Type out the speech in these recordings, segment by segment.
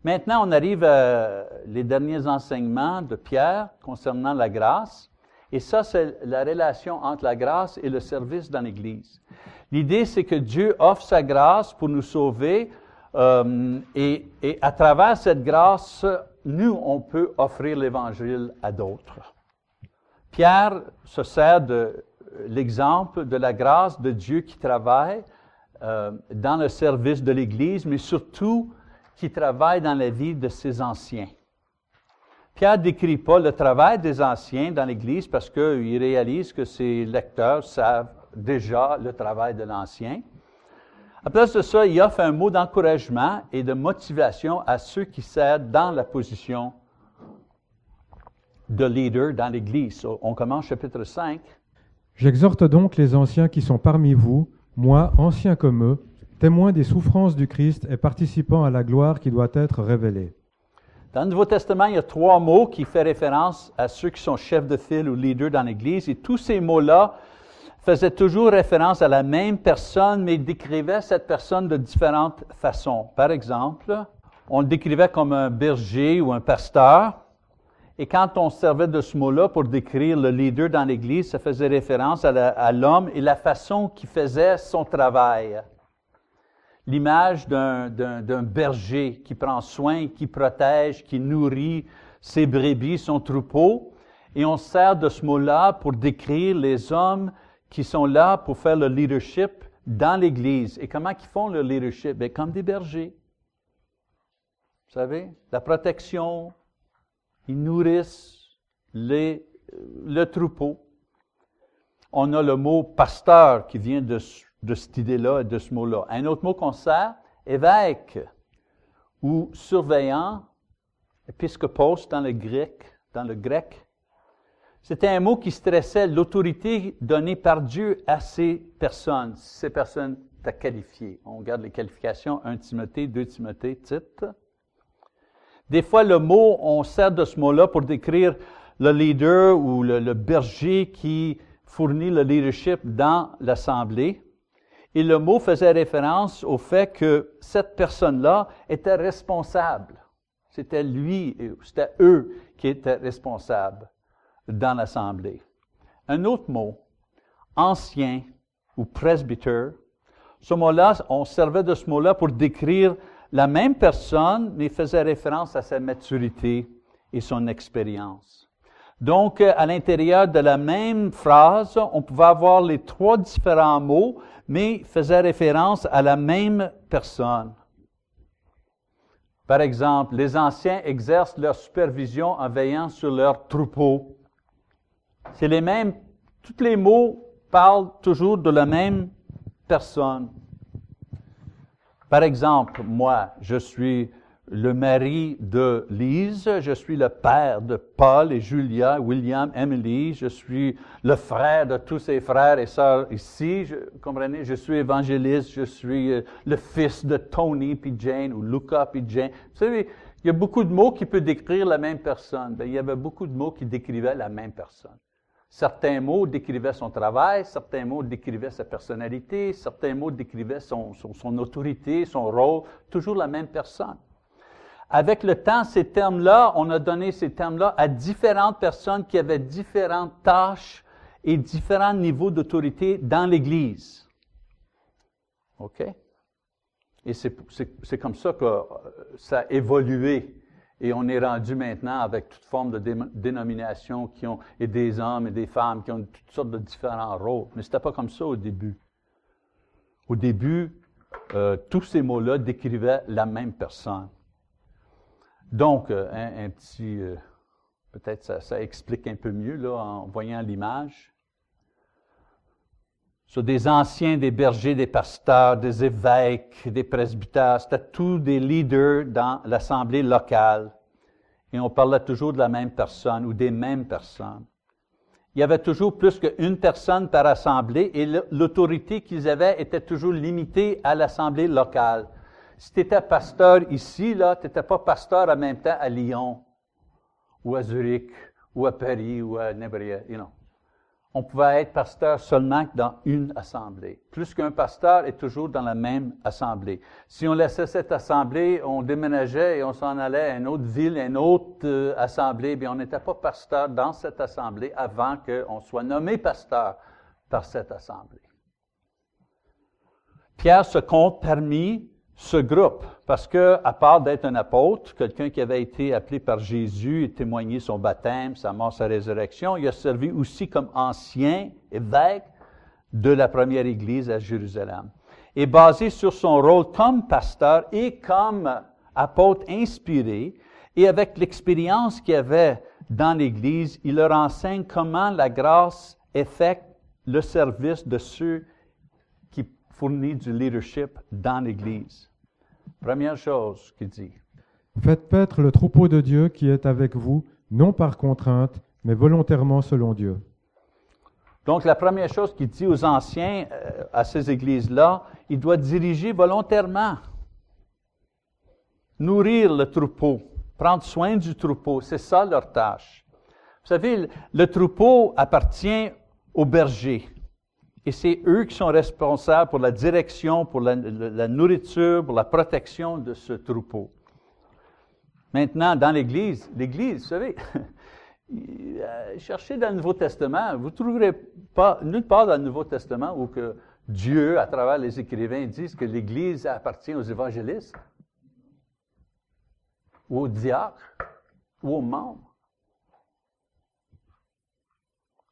Maintenant, on arrive à les derniers enseignements de Pierre concernant la grâce. Et ça, c'est la relation entre la grâce et le service dans l'Église. L'idée, c'est que Dieu offre sa grâce pour nous sauver et à travers cette grâce, nous, on peut offrir l'Évangile à d'autres. Pierre se sert de l'exemple de la grâce de Dieu qui travaille dans le service de l'Église, mais surtout qui travaille dans la vie de ses anciens. Pierre ne décrit pas le travail des anciens dans l'Église parce qu'il réalise que ses lecteurs savent déjà le travail de l'ancien. À place de ça, il offre un mot d'encouragement et de motivation à ceux qui servent dans la position de leader dans l'Église. On commence chapitre 5. J'exhorte donc les anciens qui sont parmi vous, moi, ancien comme eux, témoin des souffrances du Christ et participant à la gloire qui doit être révélée. Dans le Nouveau Testament, il y a 3 mots qui font référence à ceux qui sont chefs de file ou leaders dans l'Église. Et tous ces mots-là faisaient toujours référence à la même personne, mais décrivaient cette personne de différentes façons. Par exemple, on le décrivait comme un berger ou un pasteur. Et quand on servait de ce mot-là pour décrire le leader dans l'Église, ça faisait référence à l'homme et la façon qu'il faisait son travail. L'image d'un berger qui prend soin, qui protège, qui nourrit ses brebis, son troupeau. Et on sert de ce mot-là pour décrire les hommes qui sont là pour faire le leadership dans l'Église. Et comment ils font le leadership? Bien, comme des bergers. Vous savez, la protection, ils nourrissent le troupeau. On a le mot pasteur qui vient de cette idée-là et de ce mot-là. Un autre mot qu'on sert, évêque ou surveillant, épiscopos dans le grec. C'était un mot qui stressait l'autorité donnée par Dieu à ces personnes. Ces personnes étaient qualifiées. On regarde les qualifications, 1 Timothée, 2 Timothée, Tite. Des fois, on sert de ce mot-là pour décrire le leader ou le berger qui fournit le leadership dans l'assemblée. Et le mot faisait référence au fait que cette personne-là était responsable. C'était c'était eux qui étaient responsables dans l'assemblée. Un autre mot, ancien ou presbyter, ce mot-là, on servait de ce mot-là pour décrire la même personne, mais faisait référence à sa maturité et son expérience. Donc, à l'intérieur de la même phrase, on pouvait avoir les 3 différents mots, mais faisait référence à la même personne. Par exemple, les anciens exercent leur supervision en veillant sur leur troupeau. C'est les mêmes, tous les mots parlent toujours de la même personne. Par exemple, moi, je suis le mari de Lise, je suis le père de Paul et Julia, William, Emily, je suis le frère de tous ses frères et sœurs ici, comprenez, je suis évangéliste, je suis le fils de Tony puis Jane ou Luca puis Jane. Vous savez, il y a beaucoup de mots qui peuvent décrire la même personne. Bien, il y avait beaucoup de mots qui décrivaient la même personne. Certains mots décrivaient son travail, certains mots décrivaient sa personnalité, certains mots décrivaient son autorité, son rôle, toujours la même personne. Avec le temps, ces termes-là, on a donné ces termes-là à différentes personnes qui avaient différentes tâches et différents niveaux d'autorité dans l'Église. OK? Et c'est comme ça que ça a évolué. Et on est rendu maintenant avec toute forme de dénominations et des hommes et des femmes qui ont toutes sortes de différents rôles. Mais ce n'était pas comme ça au début. Au début, tous ces mots-là décrivaient la même personne. Donc, un petit... peut-être ça explique un peu mieux là, en voyant l'image. Sur des anciens, des bergers, des pasteurs, des évêques, des presbytères, c'était tous des leaders dans l'assemblée locale. Et on parlait toujours de la même personne ou des mêmes personnes. Il y avait toujours plus qu'une personne par assemblée et l'autorité qu'ils avaient était toujours limitée à l'assemblée locale. Si tu étais pasteur ici, là, tu n'étais pas pasteur en même temps à Lyon ou à Zurich ou à Paris ou à Nebraska, you know. on pouvait être pasteur seulement dans une assemblée. Plus qu'un pasteur est toujours dans la même assemblée. Si on laissait cette assemblée, on déménageait et on s'en allait à une autre ville, à une autre assemblée, bien on n'était pas pasteur dans cette assemblée avant qu'on soit nommé pasteur par cette assemblée. Pierre se compte parmi ce groupe, parce que, à part d'être un apôtre, quelqu'un qui avait été appelé par Jésus et témoigné son baptême, sa mort, sa résurrection, il a servi aussi comme ancien évêque de la première église à Jérusalem. Et basé sur son rôle comme pasteur et comme apôtre inspiré, et avec l'expérience qu'il avait dans l'église, il leur enseigne comment la grâce effectue le service de ceux qui fournissent du leadership dans l'église. Première chose qu'il dit. Faites paître le troupeau de Dieu qui est avec vous, non par contrainte, mais volontairement selon Dieu. Donc, la première chose qu'il dit aux anciens à ces églises-là, il doit diriger volontairement. Nourrir le troupeau, prendre soin du troupeau, c'est ça leur tâche. Vous savez, le troupeau appartient aux bergers. Et c'est eux qui sont responsables pour la direction, pour la nourriture, pour la protection de ce troupeau. Maintenant, dans l'Église, vous savez, cherchez dans le Nouveau Testament, vous ne trouverez pas nulle part dans le Nouveau Testament où que Dieu, à travers les écrivains, disent que l'Église appartient aux évangélistes, ou aux diacres, ou aux membres.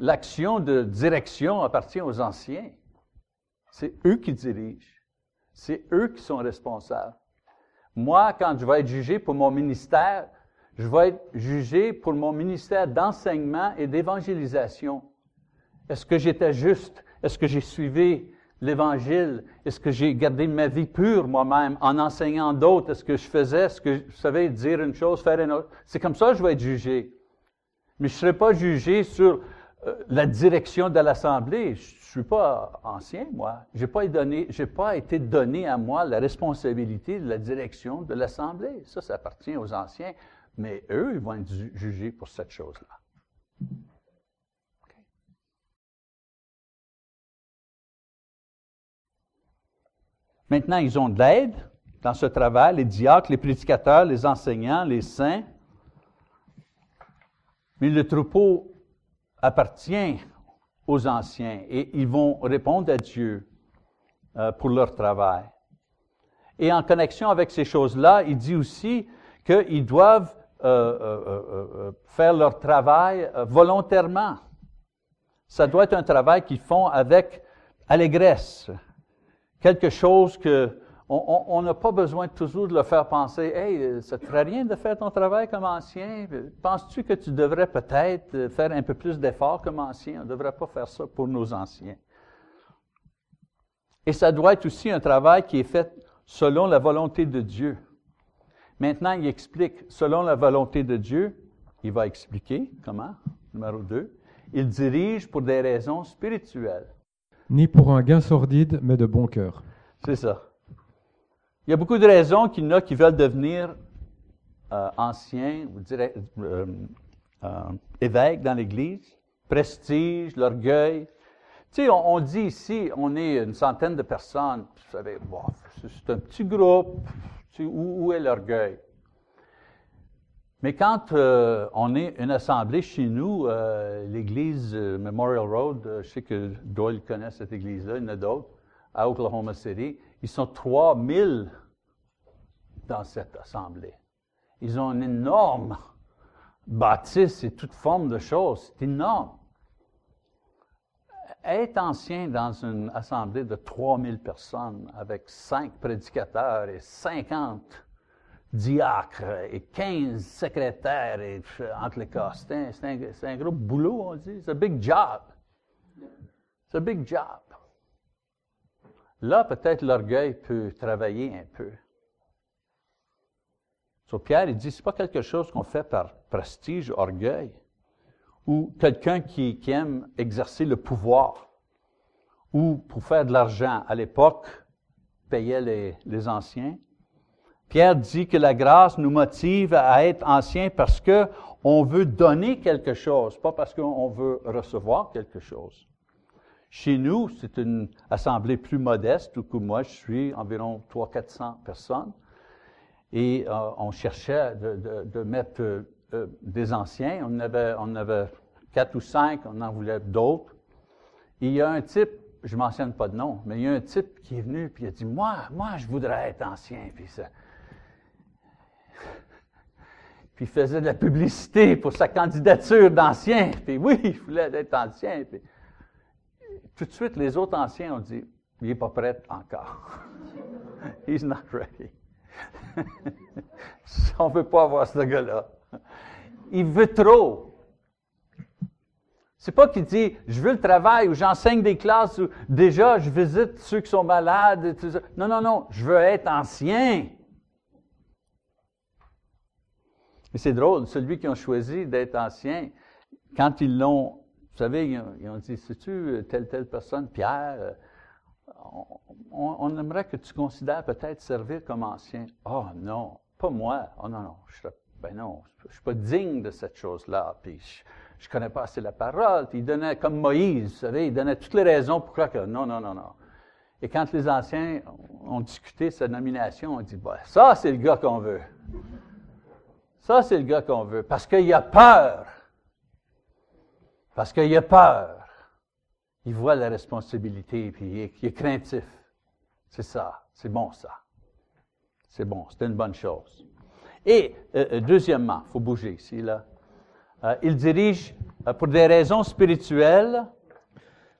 L'action de direction appartient aux anciens. C'est eux qui dirigent. C'est eux qui sont responsables. Moi, quand je vais être jugé pour mon ministère, je vais être jugé pour mon ministère d'enseignement et d'évangélisation. Est-ce que j'étais juste? Est-ce que j'ai suivi l'Évangile? Est-ce que j'ai gardé ma vie pure moi-même en enseignant d'autres? Est-ce que je faisais ce que je savais dire une chose, faire une autre? C'est comme ça que je vais être jugé. Mais je ne serai pas jugé sur la direction de l'Assemblée. Je ne suis pas ancien, moi. Je n'ai pas été donné à moi la responsabilité de la direction de l'Assemblée. Ça appartient aux anciens. Mais eux, ils vont être jugés pour cette chose-là. Okay. Maintenant, ils ont de l'aide dans ce travail, les diacres, les prédicateurs, les enseignants, les saints. Mais le troupeau appartient aux anciens et ils vont répondre à Dieu pour leur travail. Et en connexion avec ces choses-là, il dit aussi qu'ils doivent faire leur travail volontairement. Ça doit être un travail qu'ils font avec allégresse. Quelque chose que on n'a pas besoin toujours de leur faire penser « Hey, ça ne te ferait rien de faire ton travail comme ancien? Penses-tu que tu devrais peut-être faire un peu plus d'efforts comme ancien? On ne devrait pas faire ça pour nos anciens. » Et ça doit être aussi un travail qui est fait selon la volonté de Dieu. Maintenant, il explique, selon la volonté de Dieu, il va expliquer comment, numéro 2, il dirige pour des raisons spirituelles. Ni pour un gain sordide, mais de bon cœur. C'est ça. Il y a beaucoup de raisons qu'il y en a qui veulent devenir anciens ou évêques dans l'Église. Prestige, l'orgueil. Tu sais, on dit ici, on est une centaine de personnes. Vous savez, bon, c'est un petit groupe. Tu sais, où est l'orgueil? Mais quand on est une assemblée chez nous, l'église Memorial Road, je sais que Doyle connaît cette église-là, il y en a d'autres, à Oklahoma City, ils sont 3000 dans cette assemblée. Ils ont une énorme bâtisse et toute forme de choses. C'est énorme. Être ancien dans une assemblée de 3000 personnes avec 5 prédicateurs et 50 diacres et 15 secrétaires et, entre les cas, c'est un gros boulot, on dit. C'est un big job. C'est un big job. Là, peut-être l'orgueil peut travailler un peu. So, Pierre, il dit, c'est pas quelque chose qu'on fait par prestige, orgueil, ou quelqu'un qui aime exercer le pouvoir, ou pour faire de l'argent. À l'époque, payait les anciens. Pierre dit que la grâce nous motive à être anciens parce qu'on veut donner quelque chose, pas parce qu'on veut recevoir quelque chose. Chez nous, c'est une assemblée plus modeste, où moi je suis environ 300-400 personnes, et on cherchait de mettre des anciens. On avait 4 ou 5, on en voulait d'autres. Et il y a un type, je ne mentionne pas de nom, mais il y a un type qui est venu et il a dit, moi, je voudrais être ancien. Puis il faisait de la publicité pour sa candidature d'ancien. Puis oui, il voulait être ancien. Puis tout de suite, les autres anciens ont dit, il n'est pas prêt encore. He's not ready. On ne veut pas avoir ce gars-là. Il veut trop. C'est pas qu'il dit, je veux le travail, ou j'enseigne des classes, ou déjà, je visite ceux qui sont malades. Et tout ça. Non, je veux être ancien. Et c'est drôle, celui qui ont choisi d'être ancien, quand ils l'ont, vous savez, ils ont dit, sais-tu telle personne, Pierre, on aimerait que tu considères peut-être servir comme ancien. Oh non, pas moi. Oh non, je ne suis pas digne de cette chose-là. Puis je ne connais pas assez la parole. Puis il donnait, comme Moïse, vous savez, il donnait toutes les raisons pour croire que non. Et quand les anciens ont discuté sa nomination, on dit, ça, c'est le gars qu'on veut. Ça, c'est le gars qu'on veut. Parce qu'il a peur. Parce qu'il a peur. Il voit la responsabilité, puis il est craintif. C'est ça. C'est bon, ça. C'est bon. C'est une bonne chose. Et, deuxièmement, il faut bouger ici, là. Il dirige pour des raisons spirituelles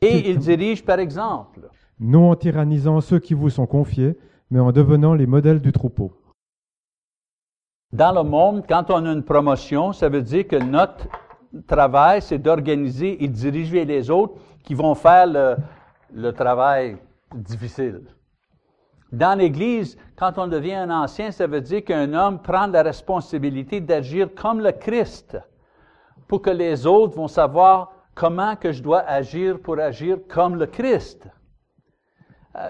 et il dirige, par exemple, non en tyrannisant ceux qui vous sont confiés, mais en devenant les modèles du troupeau. Dans le monde, quand on a une promotion, ça veut dire que notre travail, c'est d'organiser et de diriger les autres qui vont faire le travail difficile. Dans l'Église, quand on devient un ancien, ça veut dire qu'un homme prend la responsabilité d'agir comme le Christ, pour que les autres vont savoir comment que je dois agir pour agir comme le Christ.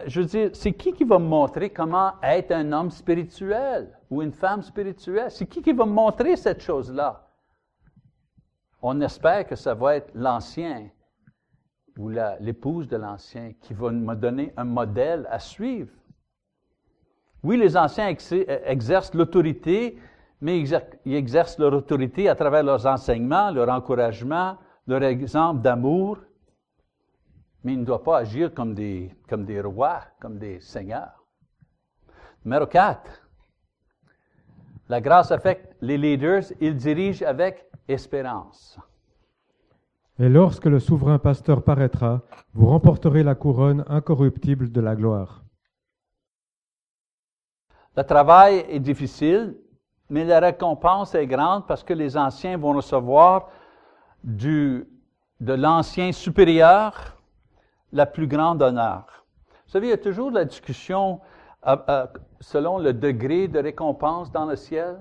Je veux dire, c'est qui va me montrer comment être un homme spirituel ou une femme spirituelle? C'est qui va me montrer cette chose-là? On espère que ça va être l'ancien ou l'épouse de l'ancien qui va me donner un modèle à suivre. Oui, les anciens exercent l'autorité, mais ils exercent leur autorité à travers leurs enseignements, leur encouragement, leur exemple d'amour. Mais ils ne doivent pas agir comme des rois, comme des seigneurs. Numéro 4. La grâce affecte les leaders, ils dirigent avec espérance. Et lorsque le souverain pasteur paraîtra, vous remporterez la couronne incorruptible de la gloire. Le travail est difficile, mais la récompense est grande parce que les anciens vont recevoir de l'ancien supérieur la plus grande honneur. Vous savez, il y a toujours la discussion selon le degré de récompense dans le ciel.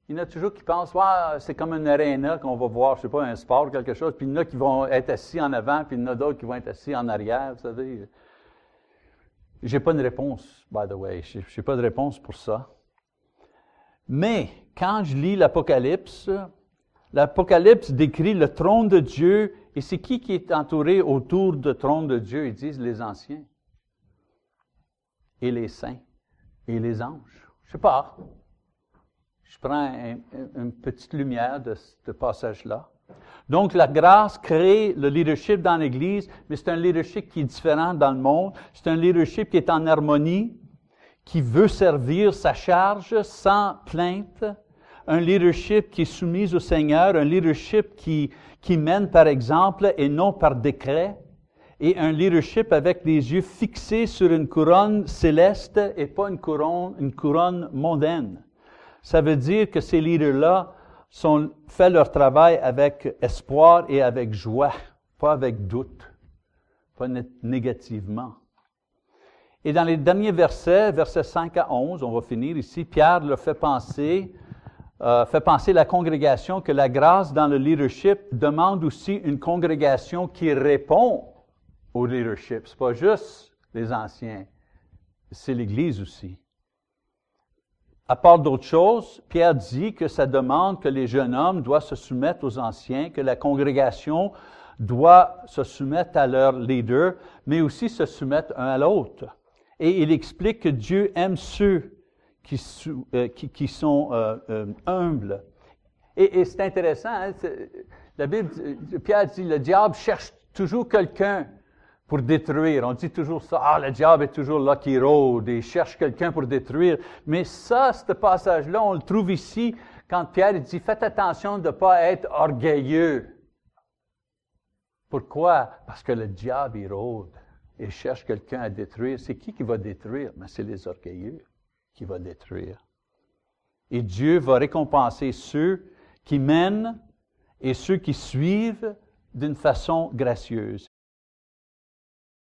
Il y en a toujours qui pensent, c'est comme une aréna qu'on va voir, je ne sais pas, un sport ou quelque chose, puis il y en a qui vont être assis en avant, puis il y en a d'autres qui vont être assis en arrière, vous savez. Je n'ai pas de réponse, by the way. Je n'ai pas de réponse pour ça. Mais quand je lis l'Apocalypse décrit le trône de Dieu. Et c'est qui est entouré autour du trône de Dieu? Ils disent les anciens. Et les saints. Et les anges. Je ne sais pas. Je prends une petite lumière de ce passage-là. Donc, la grâce crée le leadership dans l'Église, mais c'est un leadership qui est différent dans le monde. C'est un leadership qui est en harmonie, qui veut servir sa charge sans plainte. Un leadership qui est soumis au Seigneur, un leadership qui mène par exemple et non par décret, et un leadership avec les yeux fixés sur une couronne céleste et pas une couronne mondaine. Ça veut dire que ces leaders-là font leur travail avec espoir et avec joie, pas avec doute, pas négativement. Et dans les derniers versets 5 à 11, on va finir ici, Pierre leur fait penser la congrégation que la grâce dans le leadership demande aussi une congrégation qui répond au leadership. Ce n'est pas juste les anciens, c'est l'Église aussi. À part d'autres choses, Pierre dit que ça demande que les jeunes hommes doivent se soumettre aux anciens, que la congrégation doit se soumettre à leur leader, mais aussi se soumettre un à l'autre. Et il explique que Dieu aime ceux qui sont humbles. Et c'est intéressant, hein, la Bible, Pierre dit, le diable cherche toujours quelqu'un pour détruire. On dit toujours ça, le diable est toujours là qui rôde et cherche quelqu'un pour détruire. Mais ça, ce passage-là, on le trouve ici quand Pierre dit, faites attention de ne pas être orgueilleux. Pourquoi? Parce que le diable, il rôde et cherche quelqu'un à détruire. C'est qui va détruire? Mais c'est les orgueilleux qui vont détruire. Et Dieu va récompenser ceux qui mènent et ceux qui suivent d'une façon gracieuse.